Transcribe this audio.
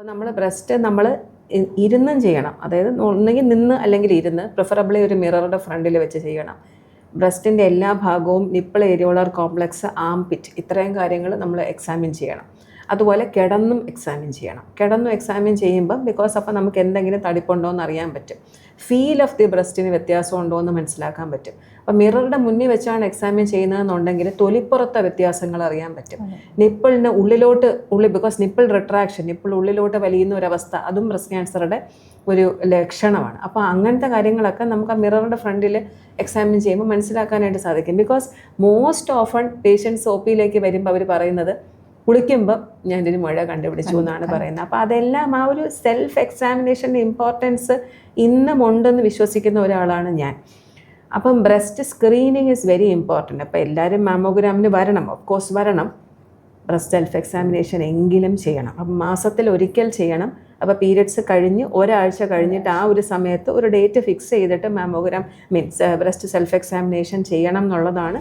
നമ്മൾ ബ്രസ്റ്റ് നമ്മൾ ഇരുന്നും ചെയ്യണം, അതായത് ഒന്നുകിൽ നിന്ന് അല്ലെങ്കിൽ ഇരുന്ന്, പ്രിഫറബിളി ഒരു മിററുടെ ഫ്രണ്ടിൽ വെച്ച് ചെയ്യണം. ബ്രസ്റ്റിൻ്റെ എല്ലാ ഭാഗവും, നിപ്പിൾ ഏരിയോളർ കോംപ്ലക്സ്, ആം പിറ്റ്, ഇത്രയും കാര്യങ്ങൾ നമ്മൾ എക്സാമിൻ ചെയ്യണം. അതുപോലെ കിടന്നും എക്സാമിൻ ചെയ്യണം. കിടന്നും എക്സാമിൻ ചെയ്യുമ്പോൾ അപ്പോൾ നമുക്ക് എന്തെങ്കിലും തടിപ്പുണ്ടോ എന്ന് അറിയാൻ പറ്റും. ഫീൽ ഓഫ് ദി ബ്രസ്റ്റിന് വ്യത്യാസം ഉണ്ടോ എന്ന് മനസ്സിലാക്കാൻ പറ്റും. അപ്പോൾ മിററുടെ മുന്നിൽ വെച്ചാണ് എക്സാമിൻ ചെയ്യുന്നതെന്നുണ്ടെങ്കിൽ തൊലിപ്പുറത്തെ വ്യത്യാസങ്ങൾ അറിയാൻ പറ്റും. നിപ്പിളിന് ബിക്കോസ് നിപ്പിൾ റിട്രാക്ഷൻ, നിപ്പിൾ ഉള്ളിലോട്ട് വലിയുന്ന ഒരവസ്ഥ, അതും ബ്രസ്റ്റ് ക്യാൻസറുടെ ഒരു ലക്ഷണമാണ്. അപ്പോൾ അങ്ങനത്തെ കാര്യങ്ങളൊക്കെ നമുക്ക് ആ മിററുടെ ഫ്രണ്ടിൽ എക്സാമിൻ ചെയ്യുമ്പോൾ മനസ്സിലാക്കാനായിട്ട് സാധിക്കും. Because most often patients O പിയിലേക്ക് വരുമ്പോൾ അവർ പറയുന്നത് കുളിക്കുമ്പോൾ ഞാനൊരു മുഴ കണ്ടുപിടിച്ചു എന്നാണ് പറയുന്നത്. അപ്പോൾ അതെല്ലാം ആ ഒരു സെൽഫ് എക്സാമിനേഷൻ്റെ ഇമ്പോർട്ടൻസ് ഇന്നും ഉണ്ടെന്ന് വിശ്വസിക്കുന്ന ഒരാളാണ് ഞാൻ. അപ്പം breast screening is very important. അപ്പോൾ എല്ലാവരും മാമോഗ്രാമിന് വരണം, ഓഫ് കോഴ്സ് വരണം. ബ്രസ്റ്റ് സെൽഫ് എക്സാമിനേഷൻ എങ്കിലും ചെയ്യണം. അപ്പം മാസത്തിൽ ഒരിക്കൽ ചെയ്യണം. അപ്പോൾ പീരിയഡ്സ് കഴിഞ്ഞ് ഒരാഴ്ച കഴിഞ്ഞിട്ട് ആ ഒരു സമയത്ത് ഒരു ഡേറ്റ് ഫിക്സ് ചെയ്തിട്ട് മാമോഗ്രാം ബ്രസ്റ്റ് സെൽഫ് എക്സാമിനേഷൻ ചെയ്യണം എന്നുള്ളതാണ്.